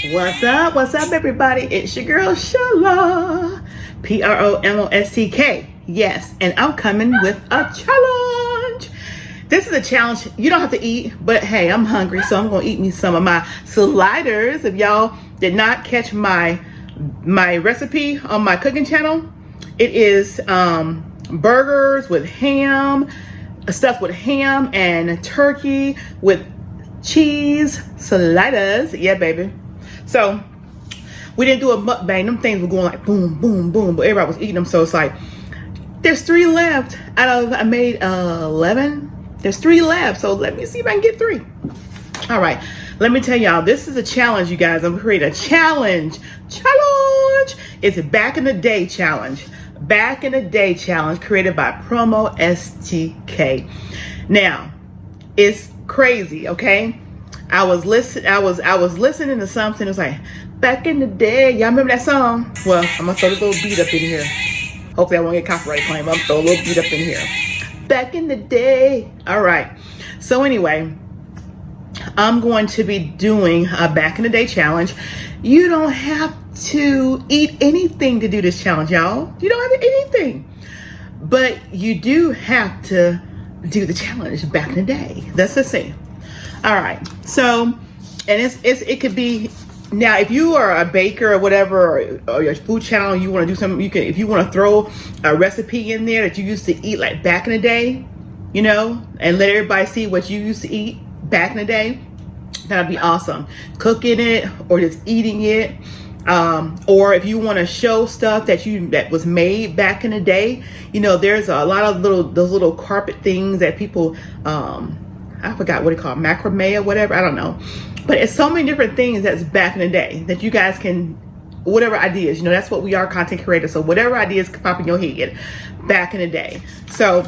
What's up, everybody? It's your girl, Shala. PromoSTK. Yes, and I'm coming with a challenge. This is a challenge you don't have to eat, but hey, I'm hungry, so I'm going to eat me some of my sliders. If y'all did not catch my recipe on my cooking channel, it is burgers with ham, stuffed with ham and turkey with cheese sliders. Yeah, baby. So we didn't do a mukbang. Them things were going like boom, boom, boom, but everybody was eating them. So it's like, there's 3 left out of, I made 11. There's 3 left. So let me see if I can get 3. All right. Let me tell y'all, this is a challenge, you guys. I'm creating a challenge. It's a back in the day challenge. Back in the day challenge created by PromoSTK. Now, it's crazy, okay? I was listening to something. It was like, back in the day. Y'all remember that song? Well, I'm gonna throw a little beat up in here. Hopefully I won't get copyright claim. I'm gonna throw a little beat up in here. Back in the day. All right. So anyway, I'm going to be doing a back in the day challenge. You don't have to eat anything to do this challenge, y'all. You don't have to eat anything. But you do have to do the challenge back in the day. That's the thing. All right. So, and it could be, now if you are a baker or whatever, or your food channel, you want to do something, you can, if you want to throw a recipe in there that you used to eat like back in the day, you know, and let everybody see what you used to eat back in the day, that'd be awesome. Cooking it or just eating it. Or if you want to show stuff that was made back in the day, you know, there's a lot of those little carpet things that people, I forgot what it called, macrame or whatever, I don't know. But it's so many different things that's back in the day that you guys can, whatever ideas, you know, that's what we are, content creators. So whatever ideas pop in your head back in the day. So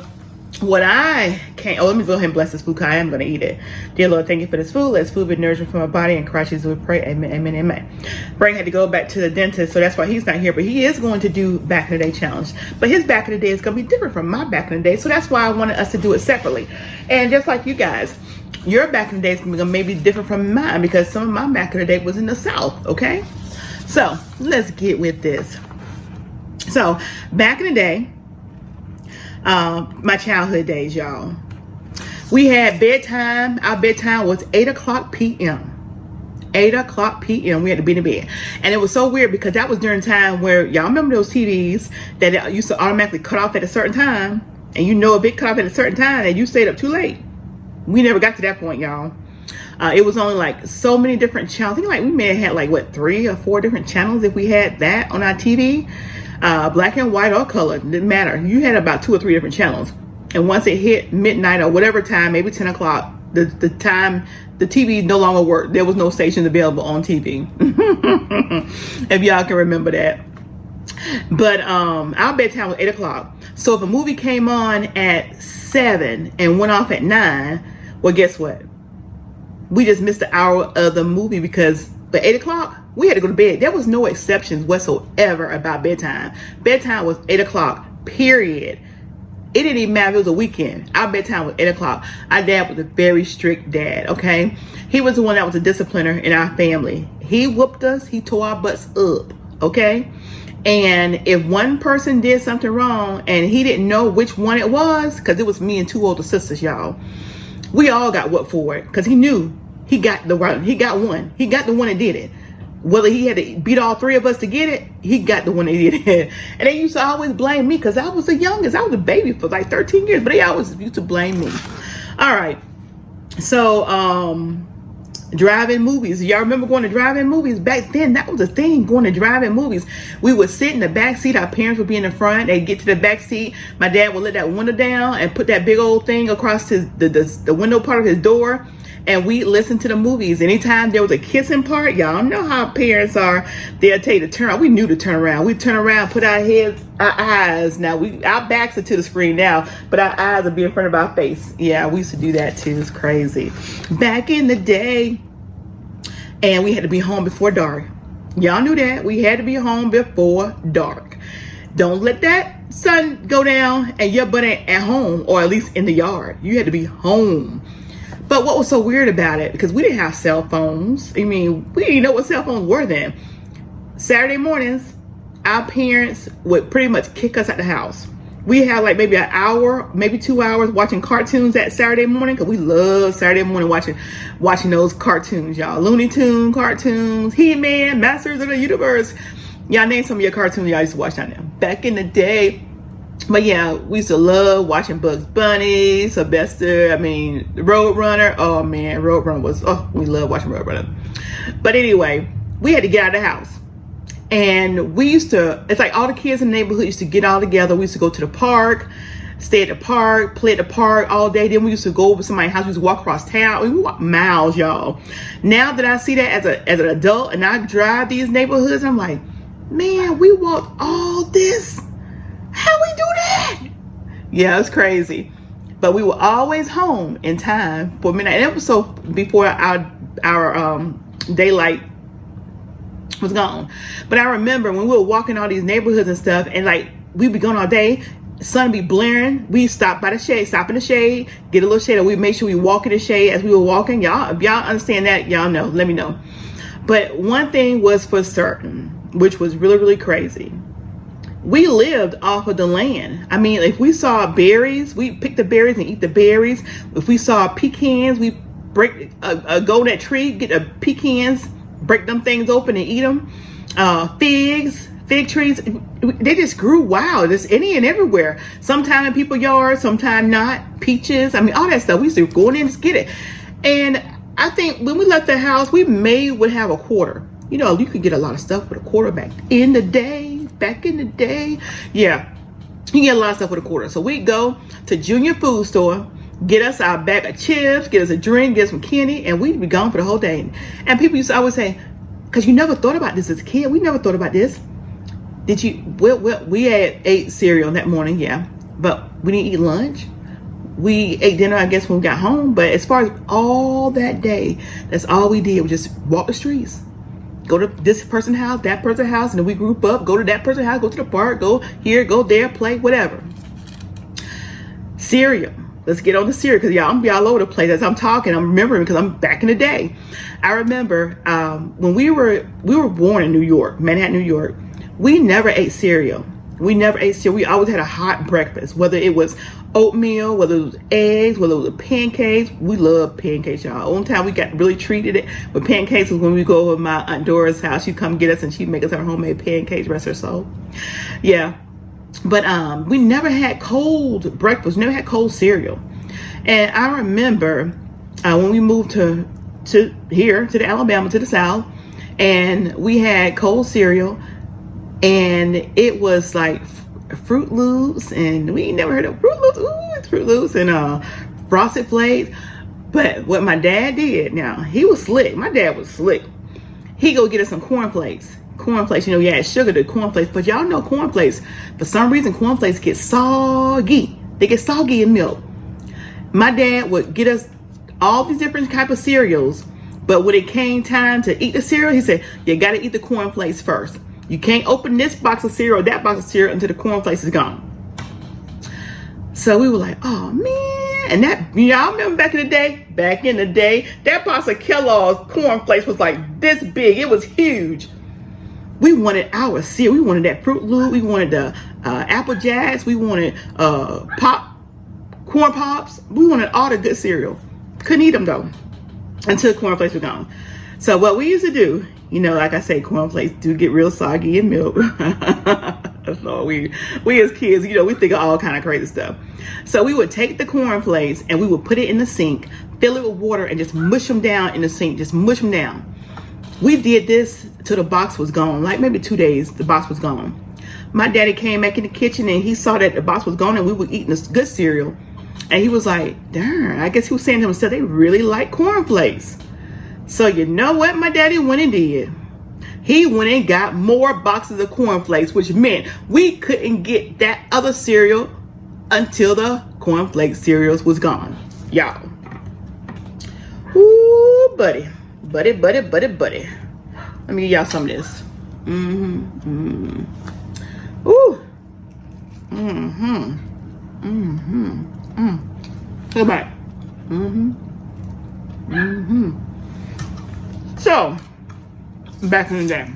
what I can't, let me go ahead and bless this food because I am going to eat it. Dear Lord, thank you for this food. Let this food be nourishment for my body. And Christ Jesus, we pray. Amen, amen, amen. Frank had to go back to the dentist, so that's why he's not here. But he is going to do back in the day challenge. But his back in the day is going to be different from my back in the day. So that's why I wanted us to do it separately. And just like you guys, your back in the day is going to be maybe different from mine because some of my back in the day was in the South, okay? So let's get with this. So back in the day, my childhood days, y'all, we had bedtime. Our bedtime was 8 o'clock p.m. 8 o'clock p.m. we had to be in bed. And it was so weird because that was during time where, y'all remember those TVs that used to automatically cut off at a certain time, and you know if it cut off at a certain time and you stayed up too late. We never got to that point, y'all. It was only like so many different channels. I think like we may have had like what, 3 or 4 different channels if we had that on our TV. Black and white or color, didn't matter. You had about 2 or 3 different channels. And once it hit midnight or whatever time, maybe 10 o'clock, the time the TV no longer worked. There was no stations available on TV. If y'all can remember that. But our bedtime was 8 o'clock. So if a movie came on at 7 and went off at 9, well, guess what? We just missed the hour of the movie because at 8 o'clock, we had to go to bed. There was no exceptions whatsoever about bedtime. Bedtime was 8 o'clock, period. It didn't even matter if it was a weekend. Our bedtime was 8 o'clock. Our dad was a very strict dad, okay? He was the one that was a discipliner in our family. He whooped us. He tore our butts up, okay? And if one person did something wrong and he didn't know which one it was, because it was me and 2 older sisters, y'all, we all got whooped for it because he knew he got the right. He got one. He got the one that did it. Whether he had to beat all 3 of us to get it, he got the one that did it. And they used to always blame me because I was the youngest. I was a baby for like 13 years, but they always used to blame me. All right. So, drive-in movies. Y'all remember going to drive-in movies? Back then, that was a thing, going to drive-in movies. We would sit in the back seat. Our parents would be in the front. They'd get to the back seat. My dad would let that window down and put that big old thing across the window part of his door. And we listened to the movies. Anytime there was a kissing part, y'all know how parents are. They'll tell you to turn around. We knew to turn around. We turn around, put our heads, our eyes. Now our backs are to the screen now, but our eyes will be in front of our face. Yeah, we used to do that too. It's crazy. Back in the day, and we had to be home before dark. Y'all knew that. We had to be home before dark. Don't let that sun go down and your butt ain't at home, or at least in the yard. You had to be home. But what was so weird about it, because we didn't have cell phones. I mean, we didn't know what cell phones were then. Saturday mornings, our parents would pretty much kick us out the house. We had like maybe an hour, maybe 2 hours watching cartoons that Saturday morning, because we love Saturday morning watching those cartoons, y'all. Looney Tune cartoons, He-Man, Masters of the Universe. Y'all name some of your cartoons y'all used to watch down there back in the day. But yeah, we used to love watching Bugs Bunny, Sylvester, Roadrunner. Oh man, Roadrunner we love watching Roadrunner. But anyway, we had to get out of the house. And we used to, it's like all the kids in the neighborhood used to get all together. We used to go to the park, stay at the park, play at the park all day. Then we used to go over to somebody's house. We used to walk across town. We walked miles, y'all. Now that I see that as an adult and I drive these neighborhoods, I'm like, man, we walked all this. How we do that? Yeah, it's crazy. But we were always home in time for midnight. And it was so before our daylight was gone. But I remember when we were walking all these neighborhoods and stuff, and like we'd be gone all day, sun would be blaring. We stop in the shade, get a little shade, and we make sure we walk in the shade as we were walking. Y'all, if y'all understand that, y'all know, let me know. But one thing was for certain, which was really, really crazy. We lived off of the land. I mean, if we saw berries, we pick the berries and eat the berries. If we saw pecans, we go to that tree, get the pecans, break them things open and eat them. Fig trees, they just grew wild. Just any and everywhere. Sometime in people's yards, sometime not. Peaches, all that stuff. We used to go in and just get it. And I think when we left the house, we would have a quarter. You know, you could get a lot of stuff with a quarter back in the day. Yeah, you get a lot of stuff with a quarter. So we go to Junior Food Store, get us our bag of chips, get us a drink, get us some candy, and we'd be gone for the whole day. And people used to always say, because you never thought about this as a kid. We never thought about this. Did you? Well, we had ate cereal that morning, yeah, but we didn't eat lunch. We ate dinner, I guess, when we got home. But as far as all that day, that's all we did. We just walk the streets. Go to this person's house, that person's house, and then we group up, go to that person's house, go to the park, go here, go there, play, whatever. Cereal. Let's get on the cereal, because y'all, I'm gonna be all over the place as I'm talking. I'm remembering because I'm back in the day. I remember when we were born in New York, Manhattan, New York. We never ate cereal. We always had a hot breakfast, whether it was oatmeal, whether it was eggs, whether it was pancakes. We love pancakes, y'all. One time we got really treated it with pancakes was when we go over my Aunt Dora's house. She'd come get us and she'd make us our homemade pancakes, rest her soul. Yeah. But we never had cold breakfast, never had cold cereal. And I remember when we moved to here, to the Alabama, to the South, and we had cold cereal, and it was like Fruit Loops, and we ain't never heard of Fruit Loops. Ooh, it's Fruit Loops and Frosted Flakes. But what my dad did, now, he was slick. My dad was slick. He go get us some cornflakes. Cornflakes, you add sugar to cornflakes, but y'all know cornflakes, for some reason, cornflakes get soggy. They get soggy in milk. My dad would get us all these different type of cereals, but when it came time to eat the cereal, he said, you got to eat the cornflakes first. You can't open this box of cereal or that box of cereal until the cornflakes is gone. So we were like, oh man. And that, y'all remember back in the day, that box of Kellogg's cornflakes was like this big. It was huge. We wanted our cereal. We wanted that Fruit Loop. We wanted the Apple Jacks. We wanted corn pops. We wanted all the good cereal. Couldn't eat them though until cornflakes were gone. So what we used to do, like I say, cornflakes do get real soggy in milk. So we as kids, we think of all kind of crazy stuff. So we would take the cornflakes and we would put it in the sink, fill it with water, and just mush them down in the sink. Just mush them down. We did this till the box was gone. Like maybe 2 days, the box was gone. My daddy came back in the kitchen and he saw that the box was gone and we were eating this good cereal. And he was like, darn, I guess he was saying to himself, they really like cornflakes. So you know what my daddy went and did? He went and got more boxes of cornflakes, which meant we couldn't get that other cereal until the cornflake cereals was gone. Y'all. Ooh, buddy. Buddy. Let me give y'all some of this. Ooh. Go back. So, back in the day.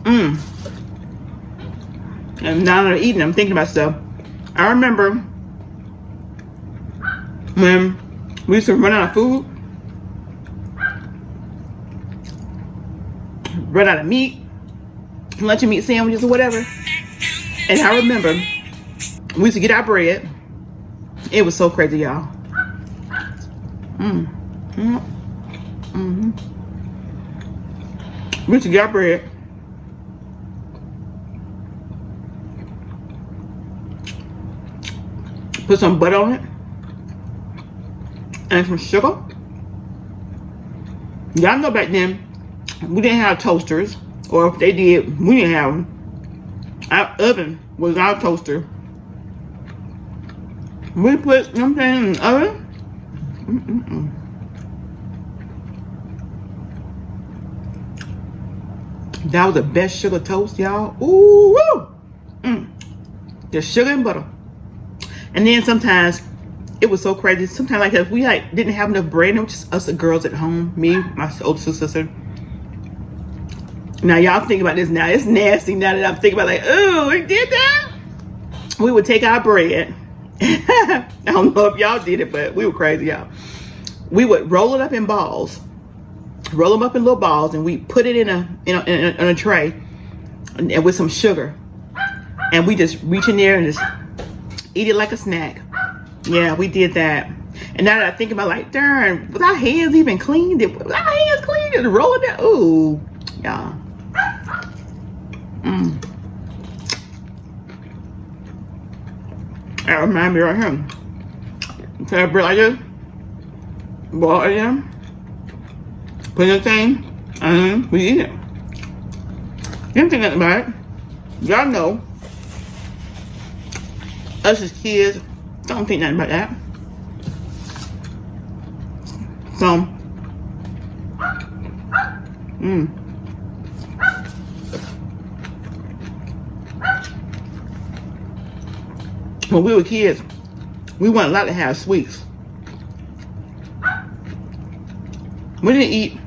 And now that I'm eating, I'm thinking about stuff. I remember when we used to run out of food, run out of meat, lunch and meat sandwiches or whatever. And I remember we used to get our bread. It was so crazy, y'all. We used to get our bread. Put some butter on it. And some sugar. Y'all know back then, we didn't have toasters. Or if they did, we didn't have them. Our oven was our toaster. We put something in the oven. That was the best sugar toast, y'all. Ooh, woo! Just sugar and butter. And then sometimes it was so crazy. Sometimes like if we didn't have enough bread, and it was just us the girls at home, me, my older sister. Now y'all think about this now. It's nasty now that I'm thinking about oh, we did that? We would take our bread. I don't know if y'all did it, but we were crazy, y'all. We would roll it up in balls. Roll them up in little balls, and we put it in a tray and with some sugar. And we just reach in there and just eat it like a snack. Yeah, we did that. And now that I think about darn, was our hands even clean? Was our hands clean? Just roll it down. Ooh, y'all. That reminds me right here. Take a bread like this. Boil it in. Put in the thing. And we eat it. You don't think nothing about it. Y'all know. Us as kids, don't think nothing about that. So, when we were kids, we weren't allowed to have sweets. We didn't eat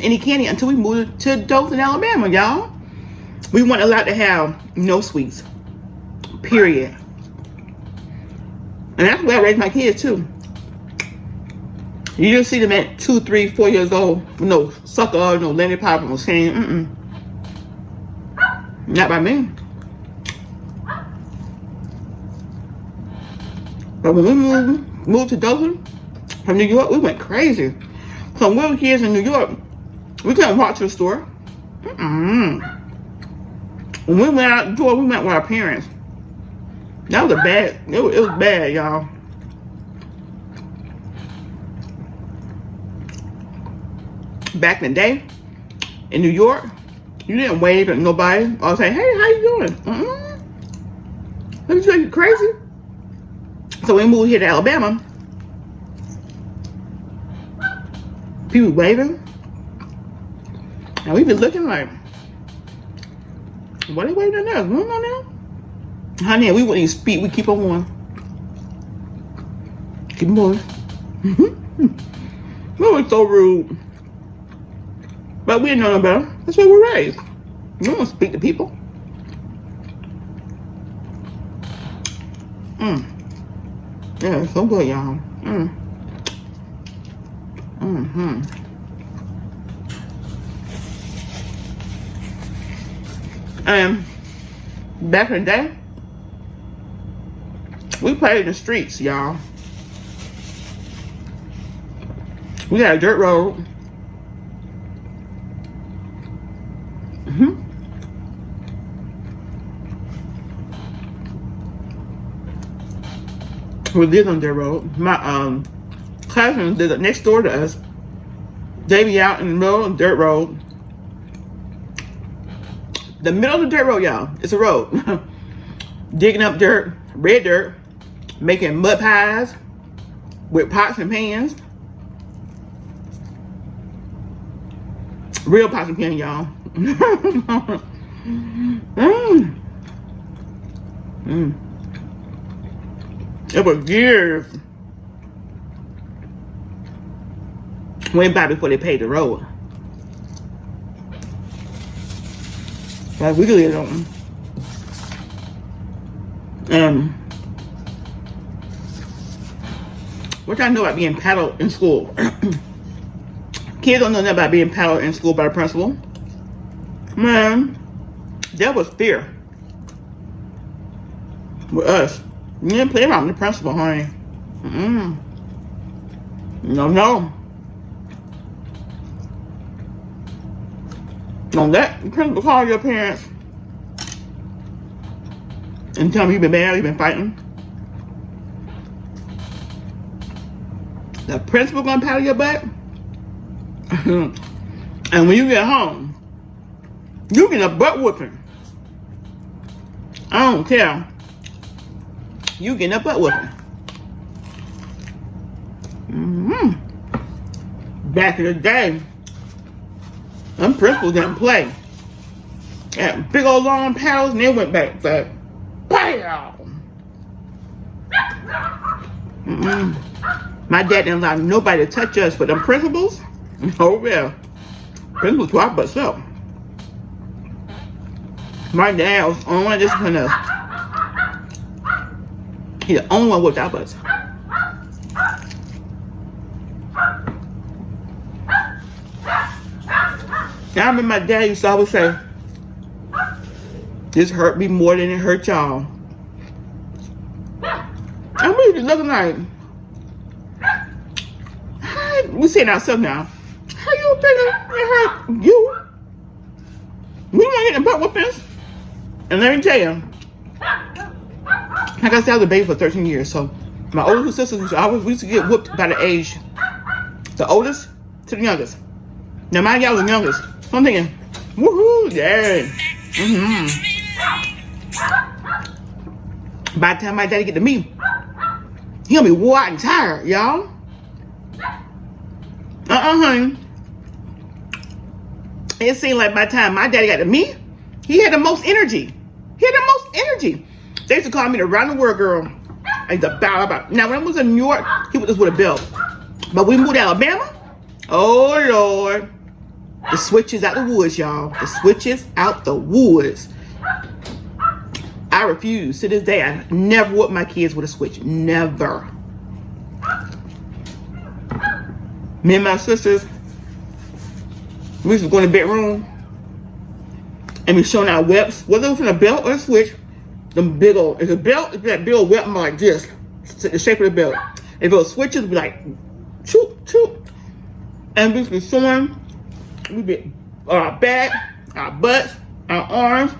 any candy until we moved to Dothan, Alabama, y'all. We weren't allowed to have no sweets. Period. And that's where I raised my kids too. You just see them at 2, 3, 4 years old with no sucker, no Lenny Pop, no saying, not by me. But when we moved to Dothan from New York, we went crazy. So when we were kids in New York, we couldn't walk to the store. When we went out the door, we went with our parents. That was it was bad, y'all. Back in the day, in New York, you didn't wave at nobody or say, hey, how you doing? Look at you crazy. So when we moved here to Alabama, people waving. And we been looking like, what are they waving at us? No. Honey, we wouldn't even speak. We keep on going. Keep moving. We were so rude. But we didn't know no better. That's why we're raised. We don't speak to people. Yeah, it's so good, y'all. And back in the day, we played in the streets, y'all. We had a dirt road. We lived on dirt road. My cousins lived next door to us. They be out in the middle of the dirt road. The middle of the dirt road, y'all. It's a road. Digging up dirt, red dirt, making mud pies with pots and pans. Real pots and pans, y'all. It was years. went by before they paid the road. Like we could live on. What y'all know about being paddled in school? Kids don't know nothing about being paddled in school by the principal. Man, that was fear with us. You didn't play around with the principal, honey. No. Don't let the principal call your parents and tell them you've been mad, you've been fighting. The principal gonna paddle your butt. And when you get home, you get a butt whooping. I don't care. You get a butt whooping. Back in the day, them principals didn't play. Had big old long paddles and they went back. Like, pow! My dad didn't allow nobody to touch us, but them principals, oh yeah, principals tore our butts up. My dad was the only one disciplining us. He's the only one whooped our butts. I remember my dad used to always say, this hurt me more than it hurt y'all. And we was looking like, we saying ourselves now, how you think it hurt you? We ain't getting butt whoopings. And let me tell you, like I said, I was a baby for 13 years, so my older sisters we used to get whooped by the age, the oldest to the youngest. Now my y'all was the youngest, so I'm thinking, woohoo, yeah. By the time my daddy get to me, he gonna be wore out and tired, y'all. Honey. It seemed like by the time my daddy got to me, he had the most energy. They used to call me the round the world girl. I used to bow about. Now when I was in New York, he was just with a belt. But we moved to Alabama. Oh Lord, the switches out the woods, y'all. The switches out the woods. I refuse to this day. I never whoop my kids with a switch. Never. Me and my sisters, we used to go in the bedroom and be showing our whips, whether it was in a belt or a switch. Them big old, if a belt, if that big old whip like this, the shape of the belt. If it was switches, it'd be like, choop, choop. And we used to be showing, we'd be our back, our butts, our arms,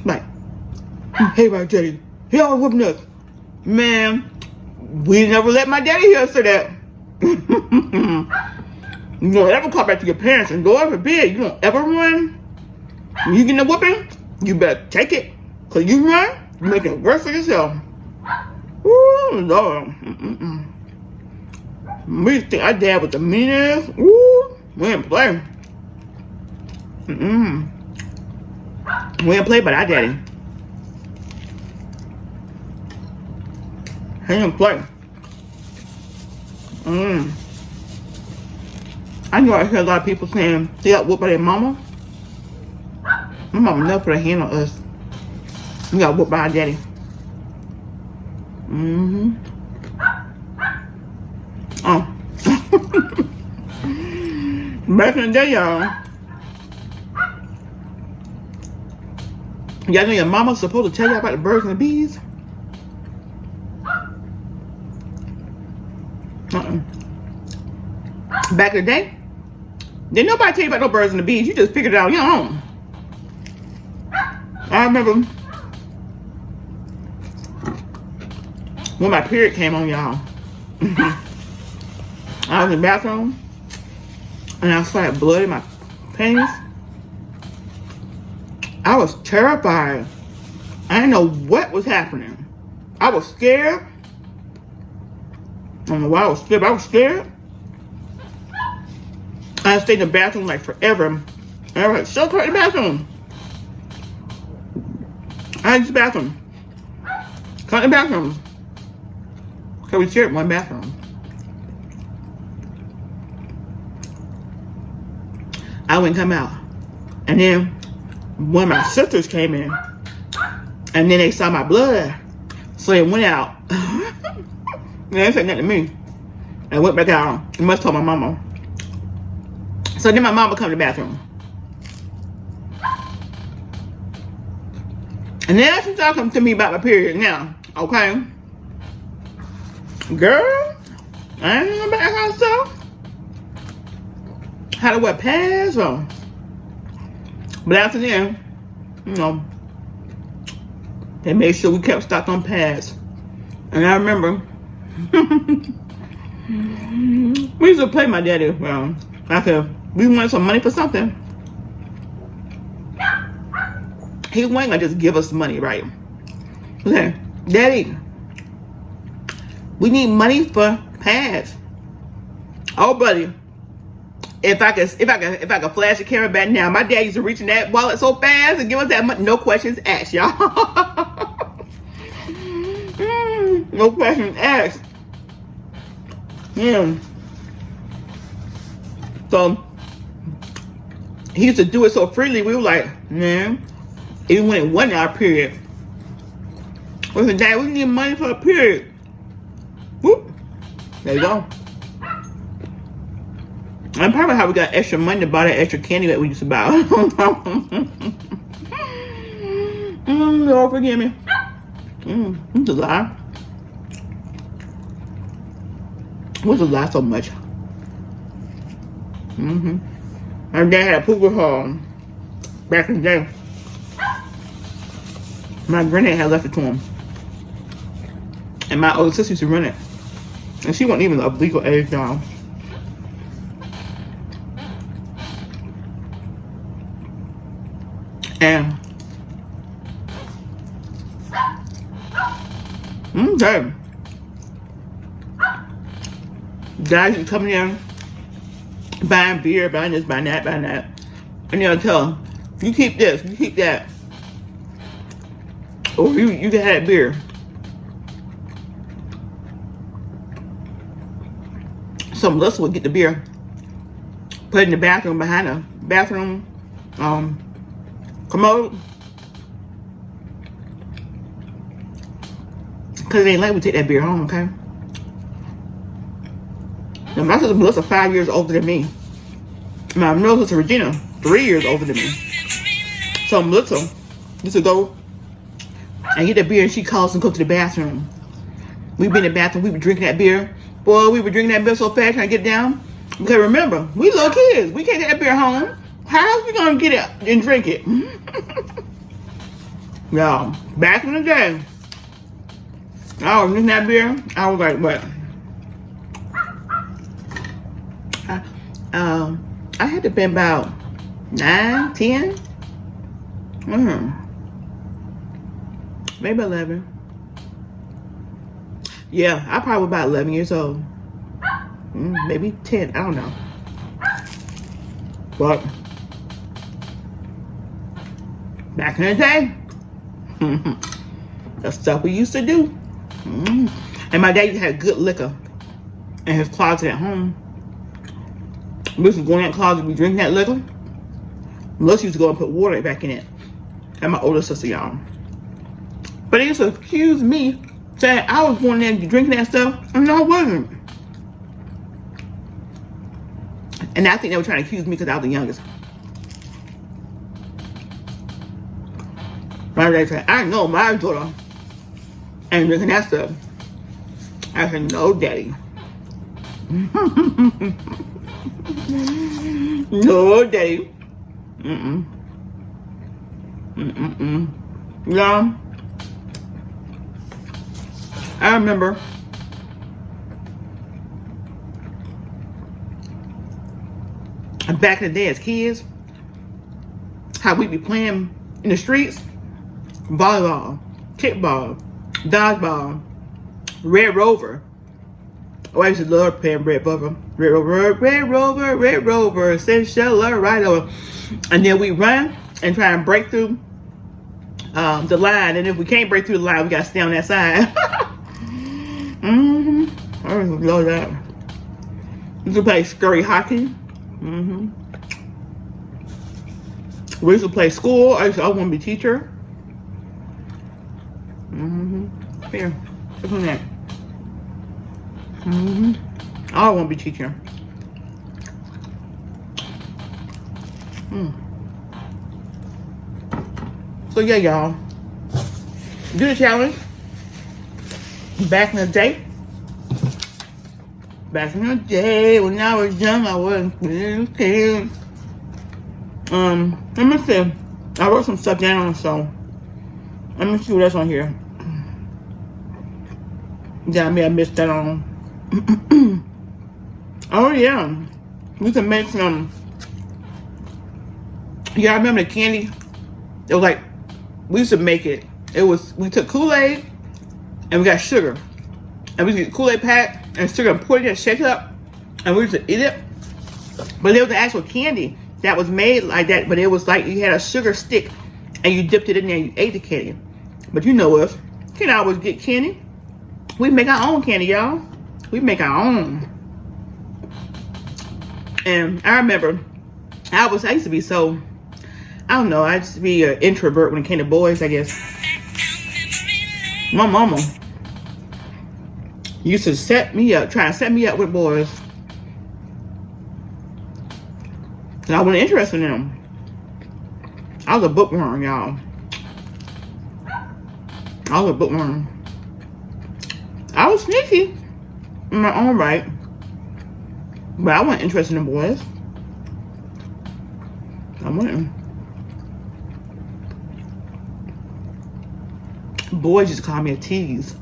like, hey, my daddy, he always whooping us. Man, we never let my daddy hear us say that. You don't ever call back to your parents, and Lord forbid, you don't ever run. When you get a whooping, you better take it. Cause you run, you make it worse for yourself. Ooh, Lord. We think our dad was the meanest. Ooh, we didn't play. We didn't play by our daddy. He didn't play. I know I hear a lot of people saying they got whooped by their mama. My mama never put a hand on us. We got whooped by our daddy. Oh. Back in the day, y'all know your mama's supposed to tell you about the birds and the bees? Back in the day, didn't nobody tell you about no birds and the bees. You just figured it out on your own. I remember when my period came on, y'all. I was in the bathroom and I saw blood in my panties. I was terrified. I didn't know what was happening. I was scared. I don't know why I was scared, but I was scared. I stayed in the bathroom like forever. And I was like, so quiet in the bathroom. I used the bathroom. Come in the bathroom. Because we shared one bathroom. I wouldn't come out. And then one of my sisters came in, and then they saw my blood, so they went out. They said nothing to me. I went back out and must told my mama. So then my mama come to the bathroom. And then she's talking to me about my period now. Okay. Girl, I ain't know about that kind of stuff. How to wear pads or. But after then, you know, they made sure we kept stocked on pads. And I remember we used to play my daddy around. We wanted some money for something. He wasn't gonna just give us money, right? Okay, Daddy, we need money for pads. Oh, buddy, if I could flash a camera back now, my dad used to reach in that wallet so fast and give us that money, no questions asked, y'all. No questions asked. Yeah. So he used to do it so freely. We were like, man, even when it wasn't our period, we said, Dad, we need money for a period. Whoop. There you go. And probably how we got extra money to buy that extra candy that we used to buy. Lord forgive me. It's a lie. What's a lie so much? My dad had a pool hall back in the day. My granddad had left it to him. And my older sister used to run it. And she wasn't even of legal age, y'all. And okay. Guys are coming in, buying beer, buying this, buying that, buying that. And they'll tell them, you keep this, you keep that. Or you can have that beer. So Melissa would get the beer, put it in the bathroom behind the bathroom commode. Because they ain't let me take that beer home, okay? Now, my sister Melissa 5 years older than me. My middle sister Regina 3 years older than me. So Melissa used to go and get that beer, and she calls and go to the bathroom. We'd be in the bathroom, we were drinking that beer. Boy, we were drinking that beer so fast trying to get it down. Because remember, we little kids. We can't take that beer home. How else we gonna get it and drink it? Y'all, back in the day, I was drinking that beer. I was like, what? I had to be about 9, 10. Maybe 11. Yeah, I probably was about 11 years old. Maybe 10, I don't know. But back in the day, the stuff we used to do. And my dad had good liquor in his closet at home. We used to go in that closet, we drinking that liquor. Melissa used to go and put water back in it. And my older sister, y'all. But they used to accuse me saying I was going there drinking that stuff, and no, I wasn't. And I think they were trying to accuse me because I was the youngest. My dad said, I know my daughter ain't drinking that stuff. I said, no, Daddy. No, Daddy. Yeah. I remember back in the day as kids, how we'd be playing in the streets, volleyball, kickball, dodgeball, Red Rover. Oh, I used to love playing Red Rover. Red Rover, Red Rover, Red Rover, send Sheila right over. And then we run and try and break through the line. And if we can't break through the line, we got to stay on that side. I really love that. You can play scurry hockey. We used to play school. I want to be a teacher. Here, look at that. I want to be a teacher. So yeah, y'all, do the challenge. Back in the day, when I was young, I wasn't thinking. Let me see. I wrote some stuff down, so let me see what else on here. Yeah, I mean, I missed that on. Oh yeah, we can make some. Yeah, I remember the candy. It was like, we used to make it. We took Kool-Aid and we got sugar. And we used to get Kool-Aid pack and sugar and put it in, shake it up, and we used to eat it. But there was an actual candy that was made like that, but it was like you had a sugar stick and you dipped it in there and you ate the candy. But you know us, you can always get candy. We make our own candy, y'all. We make our own. And I remember, I used to be so, I don't know, I used to be an introvert when it came to boys, I guess. My mama used to try to set me up with boys. And I wasn't interested in them. I was a bookworm, y'all. I was a bookworm. I was sneaky in my own right. But I wasn't interested in boys. I wasn't. Boys just call me a tease.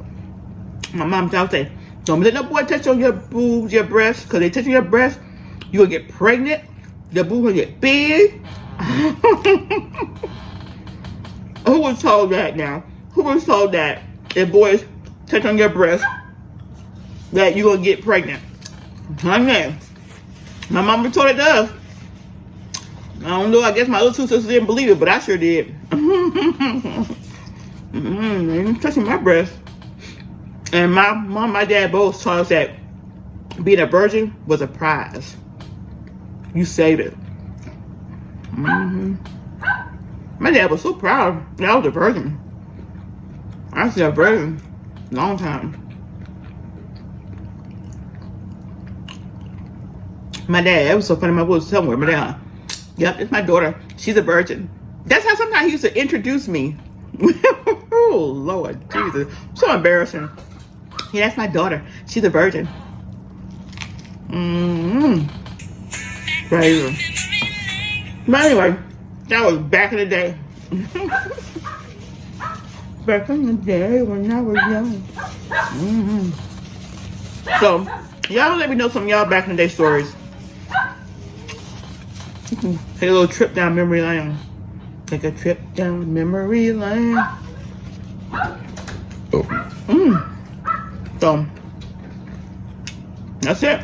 My mom would say, don't let no boy touch on your boobs, your breasts, because they touching your breasts, you're going to get pregnant. Your boobs will get big. Who was told that now? Who was told that if boys touch on your breast, that you're going to get pregnant? I know. My mama told it to us. I don't know. I guess my other two sisters didn't believe it, but I sure did. They didn't touching my breast. And my mom and my dad both taught us that being a virgin was a prize. You saved it. My dad was so proud that I was a virgin. I was a virgin a long time. My dad, it was so funny, my boy was telling me, my dad, yep, it's my daughter. She's a virgin. That's how sometimes he used to introduce me. Oh, Lord Jesus. So embarrassing. Yeah, that's my daughter. She's a virgin. Crazy. But anyway, that was back in the day. Back in the day when I was young. So, y'all let me know some of y'all back in the day stories. Take a little trip down memory lane. Take a trip down memory lane. So, that's it.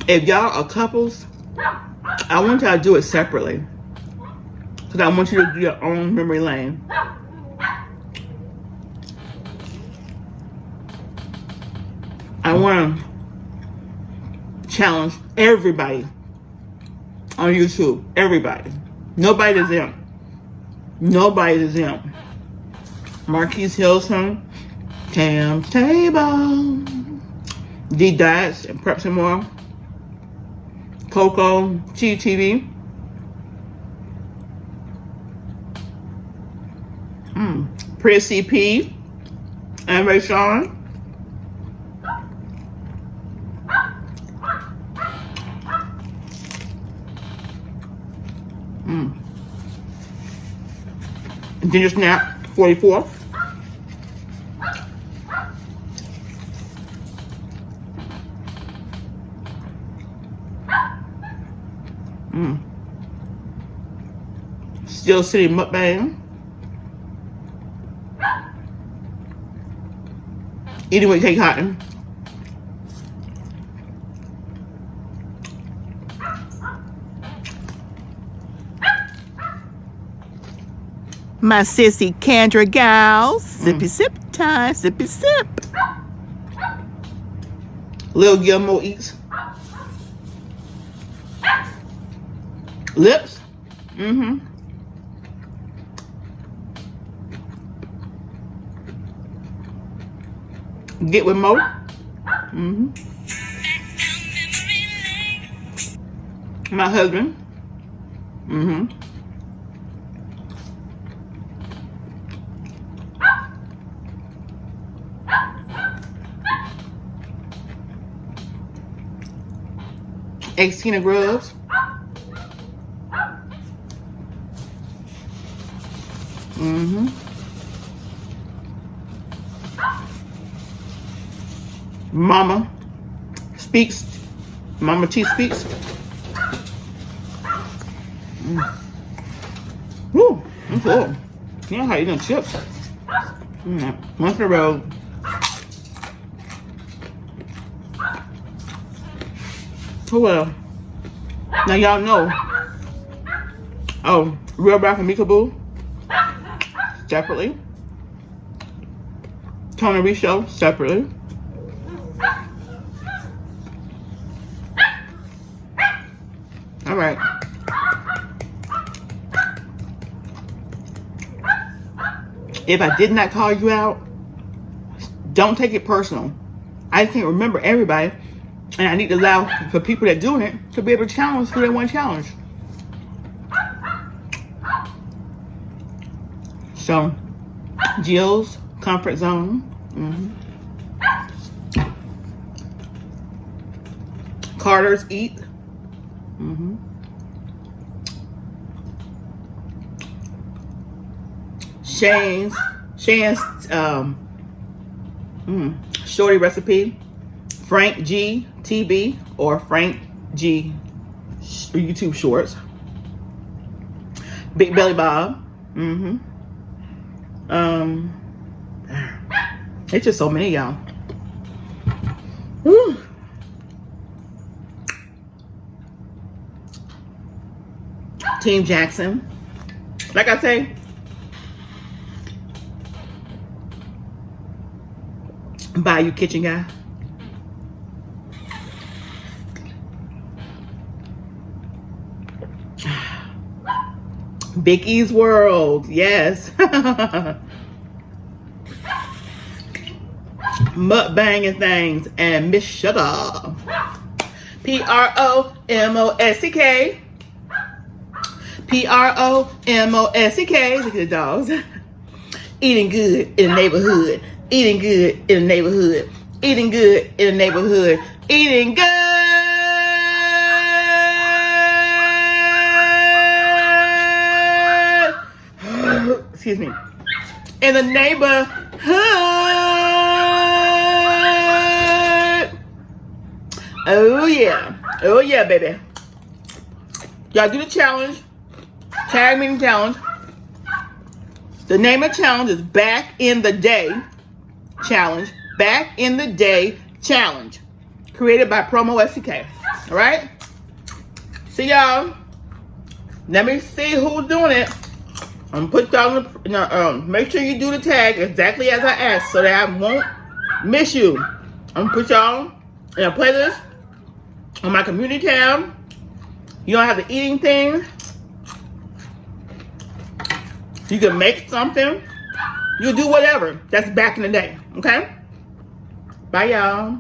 If y'all are couples, I want y'all to do it separately. Because I want you to do your own memory lane. I want to challenge everybody on YouTube. Everybody. Nobody is exempt. Nobody is exempt. Marquise Hilton, Cam's Table, D Diets and Preps and More, Coco, TV, Preciousmemories, and Ray Sean. Ginger Snap 44. Still City Mukbang. Eating with Kate Cotton. My sissy Kendra gals. Sippy sip time. Sippy sip. Lil Gilmore eats. Lips. Get with Mo. My husband. Tina Grubbs. Mama speaks. Mama T speaks. Woo, I'm full. You know how you doing chips? Once in a row. Oh well. Now y'all know. Oh, Real Rap and Meekaboo. Separately. Tony Reese Show separately. All right. If I did not call you out, don't take it personal. I can't remember everybody, and I need to allow for people that are doing it to be able to challenge who they want to challenge. So, Jill's comfort zone. Carter's eat. Shane's shorty recipe. Frank G TB or Frank G YouTube Shorts. Big Belly Bob. It's just so many, y'all. Woo. Team Jackson. Like I say, Bayou Kitchen Guy. Big E's World, yes. Mukbanging things and Miss Sugar. PromoSTK. PromoSTK. Look at the dogs. Eating good in the neighborhood. Eating good in the neighborhood. Eating good in the neighborhood. Eating good. Excuse me. In the neighborhood. Oh yeah. Oh yeah, baby. Y'all do the challenge. Tag me in the challenge. The name of the challenge is Back in the Day Challenge. Back in the Day Challenge. Created by PromoSTK. Alright? See y'all. Let me see who's doing it. I'm gonna put y'all in the, make sure you do the tag exactly as I asked so that I won't miss you. I'm gonna put y'all in a playlist on my community tab. You don't have the eating thing. You can make something. You do whatever. That's back in the day. Okay? Bye, y'all.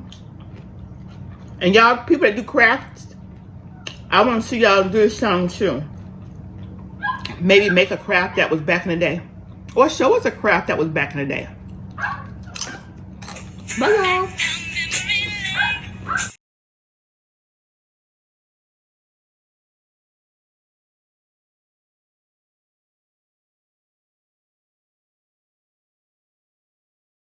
And y'all, people that do crafts, I want to see y'all do this challenge too. Maybe make a craft that was back in the day. Or show us a craft that was back in the day. Bye, y'all.